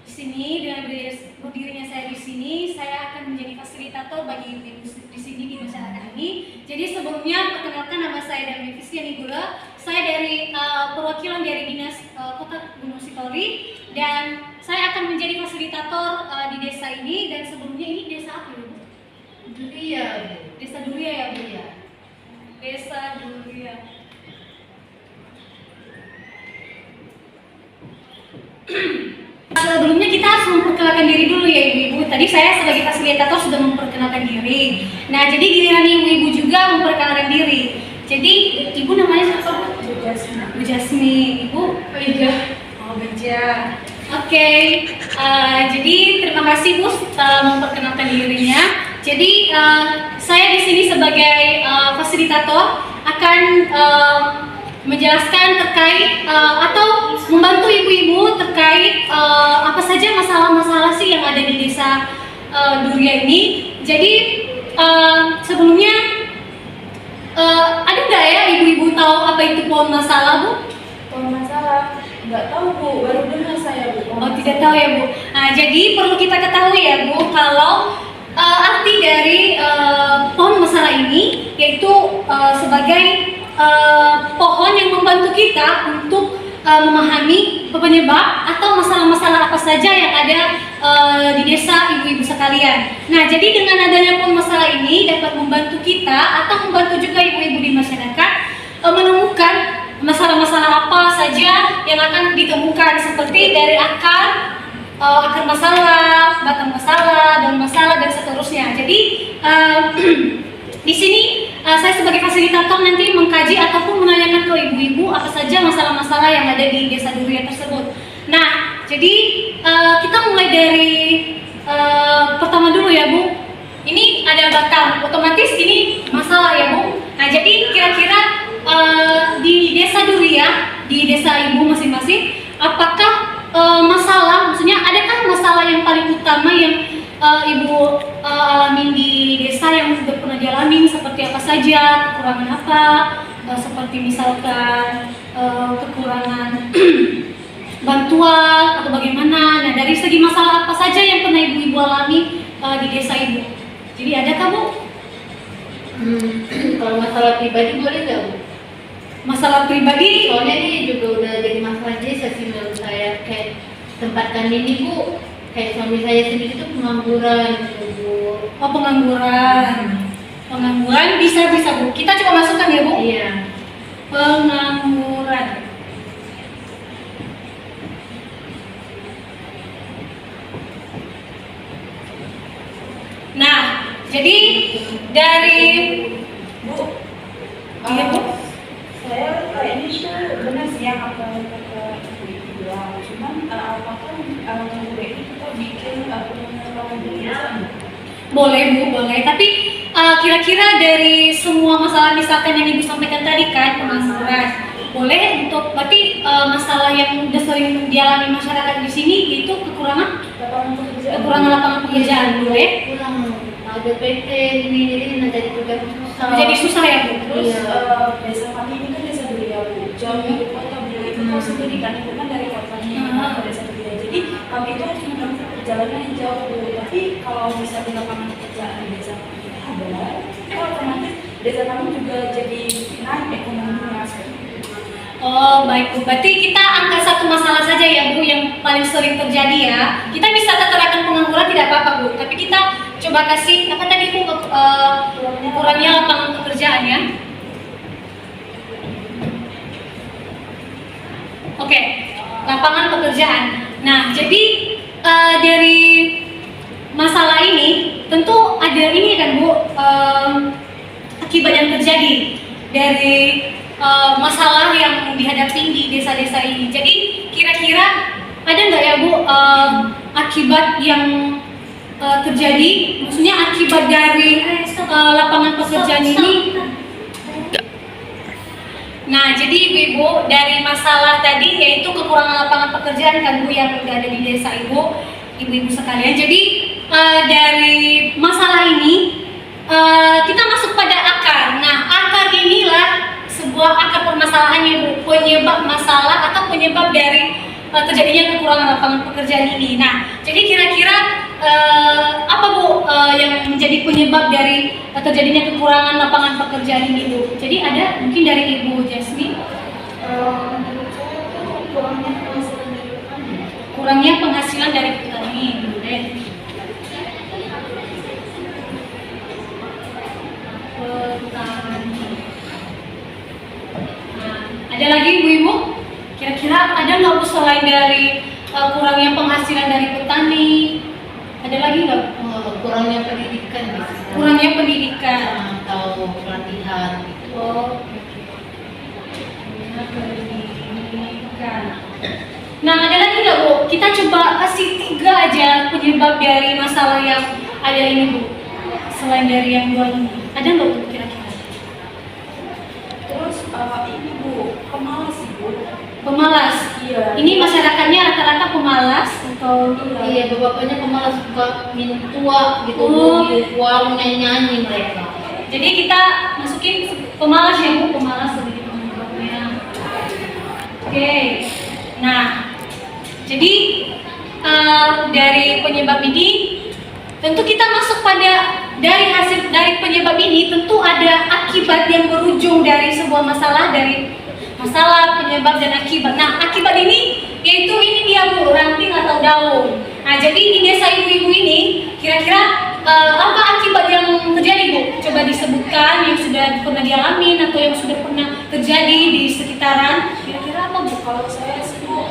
di sini dengan berdirinya saya di sini, saya akan menjadi fasilitator bagi ibu di sini di masyarakat ini. Jadi sebelumnya perkenalkan, nama saya Darmi Fistiani Gula. Saya dari perwakilan dari Dinas Kota Gunung Sitoli, dan saya akan menjadi fasilitator di desa ini. Dan sebelumnya ini desa apa ya, Bu? Duria. Desa Duria ya, Bu? Iya. Desa Duria. Sebelumnya kita harus memperkenalkan diri dulu ya ibu-ibu. Tadi saya sebagai fasilitator sudah memperkenalkan diri. Nah, jadi giliran ibu-ibu juga memperkenalkan diri. Jadi ibu namanya siapa? Bu Jasmi. Bu Jasmi. Ibu Beja. Oh, Beja. Oke. Jadi terima kasih Bu memperkenalkan dirinya. Jadi saya di sini sebagai fasilitator akan menjelaskan terkait atau membantu ibu-ibu terkait apa saja masalah-masalah sih yang ada di desa Duria ini. Jadi sebelumnya ada nggak ya ibu-ibu tahu apa itu pohon masalah, Bu? Pohon masalah. Nggak tahu Bu, baru dengar saya Bu. Oh, tidak tahu ya Bu. Nah, jadi perlu kita ketahui ya Bu, kalau arti dari pohon masalah ini yaitu sebagai pohon yang membantu kita untuk memahami penyebab atau masalah-masalah apa saja yang ada di desa ibu-ibu sekalian. Nah, jadi dengan adanya pohon masalah ini dapat membantu kita atau membantu juga ibu-ibu di masyarakat menemukan masalah-masalah apa saja yang akan ditemukan, seperti dari akar masalah, batang masalah, daun masalah, dan seterusnya. Jadi di sini saya sebagai fasilitator nanti mengkaji ataupun menanyakan ke ibu-ibu apa saja masalah-masalah yang ada di desa Duria tersebut. Nah, jadi kita mulai dari pertama dulu ya Bu. Ini ada batang, otomatis ini masalah ya Bu. Nah, jadi kira-kira di desa Duria, di desa ibu masing-masing, apakah maksudnya adakah masalah yang paling utama yang ibu alamin di desa yang sudah pernah dialami, seperti apa saja, kekurangan apa, seperti misalkan kekurangan bantuan atau bagaimana. Nah, dari segi masalah apa saja yang pernah ibu-ibu alami di desa ibu? Jadi adakah Bu? Kalau masalah pribadi boleh nggak Bu? Masalah pribadi? Soalnya ini juga udah jadi masalah desa sih menurut saya. Kayak tempat kami ini Bu, kayak suami saya sendiri tuh pengangguran gitu Bu. Oh, pengangguran. Pengangguran bisa Bu. Kita coba masukkan ya Bu. Iya. Pengangguran. Nah, jadi dari Bu, iya Bu. Saya kayaknya itu benar sih yang apa kata ibu bilang. Cuman apakah mudah ini kita bikin pengenalan diri? Boleh Bu, boleh. Tapi kira-kira dari semua masalah misalkan yang Ibu sampaikan tadi kan, pengangguran, boleh untuk berarti masalah yang udah sering dialami masyarakat di sini itu kekurangan lapangan pekerjaan, boleh? Kurang ada PT ini jadi juga susah. Jadi susah ya Bu. Terus Iya. desa kami ini kan desa Duria Bu. Jauh dari kota Bu. Itu tahu sendiri kan, itu kan dari kotanya ke desa Duria. Jadi kami itu harus menempuh perjalanan yang jauh Bu. Tapi kalau misalnya lapangan pekerjaan di desa kami ada, itu otomatis desa kami juga jadi naik ekonominya. Oh baik Bu, berarti kita angkat satu masalah saja ya Bu yang paling sering terjadi ya. Kita bisa keterangkan pengangguran tidak apa-apa Bu, tapi kita coba kasih apa tadi Bu, kurangnya lapangan pekerjaan ya. Oke, lapangan pekerjaan. Nah, jadi dari masalah ini tentu ada ini kan Bu, akibat yang terjadi dari masalah yang dihadapi di desa-desa ini. Jadi kira-kira ada nggak ya Bu akibat yang terjadi, maksudnya akibat dari lapangan pekerjaan ini? Nah, jadi Ibu, dari masalah tadi yaitu kekurangan lapangan pekerjaan kan Bu yang ada di desa ibu-ibu sekalian. Jadi dari masalah ini kita masuk pada akar. Nah, akar inilah sebuah akar permasalahannya Bu, penyebab masalah atau penyebab dari terjadinya kekurangan lapangan pekerjaan ini. Nah, jadi kira-kira apa Bu yang menjadi penyebab dari terjadinya kekurangan lapangan pekerjaan ini Bu? Jadi ada mungkin dari Ibu Jasmine. Menurut saya itu kurangnya penghasilan dari petani. Kurangnya penghasilan dari petani, Bu Den. Petani. Nah, ada lagi ibu-ibu? Kira-kira ada nggak Bu selain dari kurangnya penghasilan dari petani? Ada lagi nggak? Kurangnya pendidikan gitu. Kurangnya pendidikan. Atau pelatihan gitu. Oh, kurangnya pendidikan. Nah, ada lagi nggak Bu? Kita coba kasih 3 aja penyebab dari masalah yang ada ini Bu. Selain dari yang 2 ini, ada nggak Bu kira-kira? Terus ini Bu, pemalas sih Bu. Pemalas. Iya. Ini masyarakatnya rata-rata pemalas atau Iya, bapaknya pemalas suka minum tua gitu, Oh. di warung nyanyi mereka. jadi kita masukin pemalas ya Bu, pemalas sebagai penyebabnya. Oke. Nah, jadi dari penyebab ini tentu kita masuk pada dari penyebab ini tentu ada akibat yang berujung dari sebuah masalah, dari masalah, penyebab dan akibat. Nah, akibat ini yaitu ini dia Bu, ranting atau daun. Nah, jadi di desa ibu-ibu ini kira-kira apa akibat yang terjadi Bu? Coba disebutkan yang sudah pernah dialami atau yang sudah pernah terjadi di sekitaran. Kira-kira apa Bu? Kalau saya sih Bu,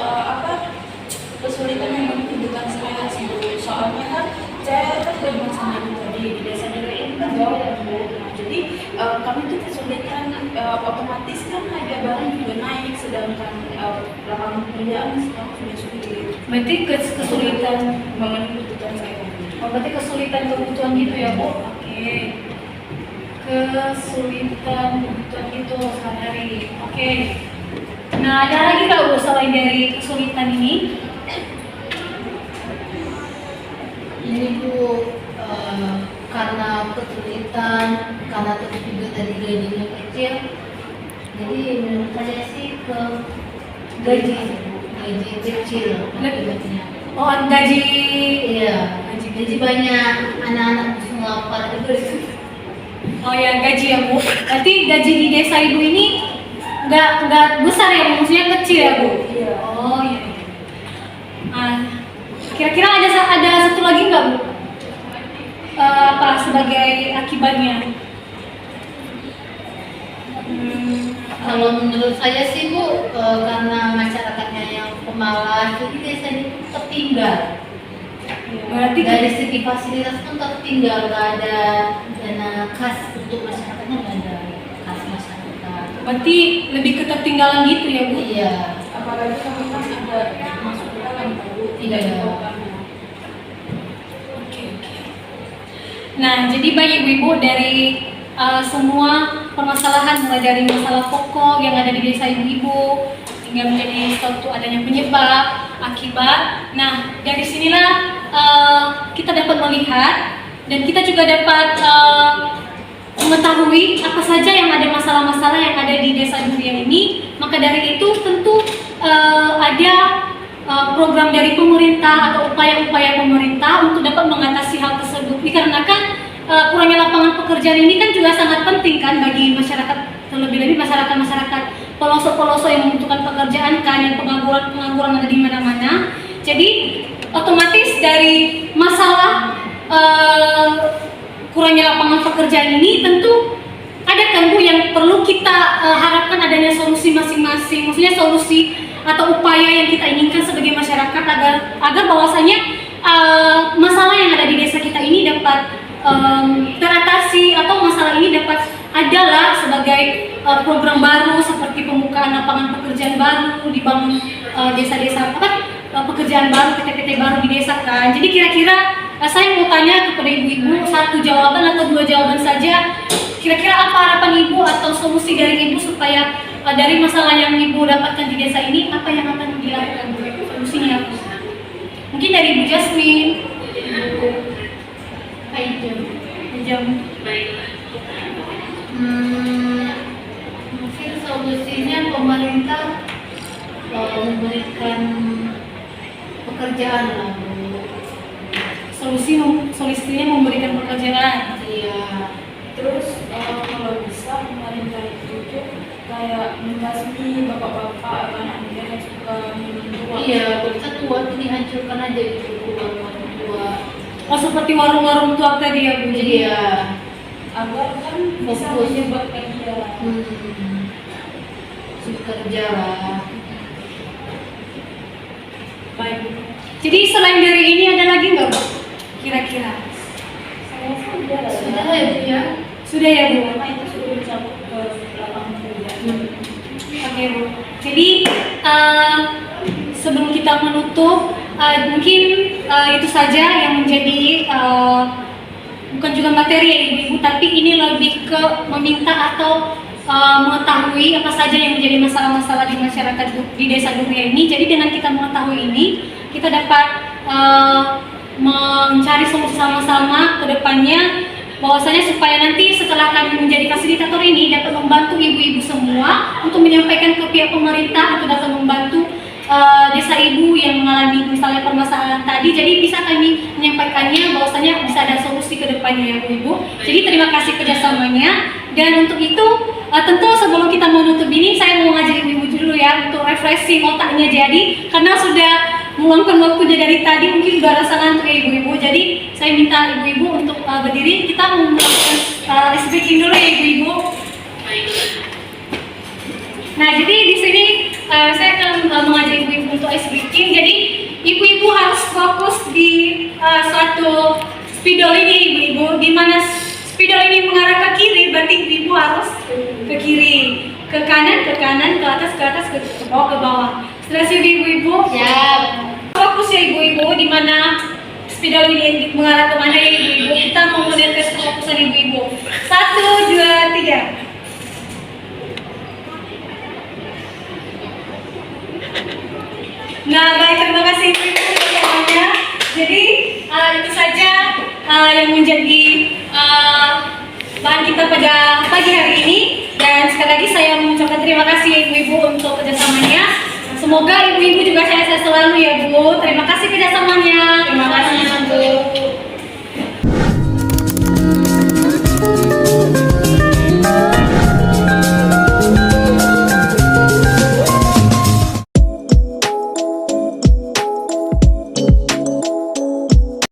kesulitan yang menunjukkan saya sih Bu. Soalnya kan saya kan berhubung sama ibu tadi di desa daerah ini kan jauh ya Bu. Nah, jadi kami tuh kesulitan otomatis kan harga barang juga naik, sedangkan lapangan pekerjaan sekarang sudah sulit. Berarti kesulitan, Memenuhi kebutuhan saya. berarti kesulitan kebutuhan gitu ya Bu? Oke. Kesulitan kebutuhan gitu sehari-hari. Oke. Nah, ada lagi nggak Bu selain dari kesulitan ini? Ini Bu, karena kesulitan, karena terus juga tadi gajinya kecil, jadi menurut saya sih ke gaji kecil akibatnya. Oh, gaji. Iya, gaji banyak, anak-anak semua lapar juga. Oh ya, gaji ya Bu. Berarti gaji di desa ibu ini nggak besar ya Bu, maksudnya kecil ya Bu? Iya. Oh iya. Kira-kira ada satu lagi nggak Bu? Apa sebagai akibatnya? Kalau menurut saya sih Bu, karena masyarakatnya yang pemalas, jadi desa ini tertinggal. Berarti Dari segi fasilitas pun tertinggal, nggak ada dana khas untuk masyarakatnya, nggak ada khas masyarakat. berarti lebih ketertinggalan gitu ya Bu? Iya, Apalagi kami kan ada masuk ke dalam Bu. Tidak ada. Oke. Nah, jadi baik ibu-ibu dari semua permasalahan mulai dari masalah pokok yang ada di desa ibu-ibu hingga menjadi suatu adanya penyebab, akibat. Nah, dari sinilah kita dapat melihat dan kita juga dapat mengetahui apa saja yang ada masalah-masalah yang ada di desa durian ini. Maka dari itu tentu ada program dari pemerintah atau upaya-upaya pemerintah untuk dapat mengatasi hal tersebut. Dikarenakan kurangnya lapangan pekerjaan ini kan juga sangat penting kan bagi masyarakat, terlebih-lebih masyarakat pelosok-pelosok yang membutuhkan pekerjaan kan, yang pengangguran ada di mana-mana. Jadi otomatis dari masalah kurangnya lapangan pekerjaan ini tentu ada kan Bu yang perlu kita harapkan adanya solusi masing-masing, maksudnya solusi atau upaya yang kita inginkan sebagai masyarakat agar bahwasanya masalah yang ada di desa kita ini dapat teratasi atau masalah ini dapat adalah sebagai program baru seperti pembukaan lapangan pekerjaan baru, dibangun desa-desa pekerjaan baru, PT-PT baru di desa kan. Jadi kira-kira saya mau tanya kepada ibu-ibu 1 jawaban atau 2 jawaban saja. Kira-kira apa harapan ibu atau solusi dari ibu supaya dari masalah yang ibu dapatkan di desa ini apa yang akan dilakukan? Solusinya apa? Mungkin dari Ibu Jasmine. Jam. Mungkin solusinya pemerintah memberikan pekerjaan lah Bu. Solusinya memberikan pekerjaan. Iya. Terus kalau bisa pemerintah itu tuh kayak membasmi bapak-bapak anak muda yang suka minum tua. Iya, kita tua tuh dihancurkan aja gitu warung tua. Oh, seperti warung-warung tua tadi ya Bu. Jadi Iya. Agar kan bisa Fokus. menyebabkan dia. Bekerja lah. baik. Jadi selain dari ini ada lagi nggak Bu? Kira-kira? Saya sudah. Sudah lah ya Bu ya. Sudah ya Bu? Karena itu sudah dicabut ke lapangan kerja. Oke Bu. Jadi sebelum kita menutup, mungkin itu saja yang menjadi bukan juga materi ya Ibu-Ibu, tapi ini lebih ke meminta atau mengetahui apa saja yang menjadi masalah-masalah di masyarakat di Desa Duria ini. Jadi dengan kita mengetahui ini, kita dapat mencari solusi sama-sama ke depannya, bahwasanya supaya nanti setelah kami menjadi fasilitator ini dapat membantu ibu-ibu semua untuk menyampaikan ke pihak pemerintah untuk dapat membantu desa ibu yang mengalami misalnya permasalahan tadi. Jadi bisa kami menyampaikannya bahwasanya bisa ada solusi ke depannya ya ibu. Jadi terima kasih kerjasamanya. Dan untuk itu tentu sebelum kita menutup ini saya mau ngajak ibu-ibu dulu ya untuk refreshing otaknya, jadi karena sudah meluangkan waktunya dari tadi mungkin udah rasa ngantuk ya ibu-ibu. Jadi saya minta ibu-ibu untuk berdiri, kita mau melakukan ice breaking dulu ya ibu-ibu. Nah jadi di sini saya akan mengajak ibu-ibu untuk ice breaking. Jadi ibu-ibu harus fokus di suatu spidol ini ibu-ibu, di mana spidol ini mengarah ke kiri, berarti ibu-ibu harus ke kiri, ke kanan, ke atas, ke bawah. Setelah siap ibu-ibu? Siap. Fokus ya ibu-ibu, di mana spidol ini mengarah ke mana ya ibu-ibu. Kita mau melihat kefokusan ibu-ibu. 1, 2, 3. Nah baik, terima kasih ibu-ibu semuanya. Jadi itu saja yang menjadi bahan kita pada pagi hari ini. Dan sekali lagi saya mengucapkan terima kasih ibu-ibu untuk kerjasamanya. Semoga ibu-ibu juga sehat selalu ya Bu. Terima kasih kerjasamanya.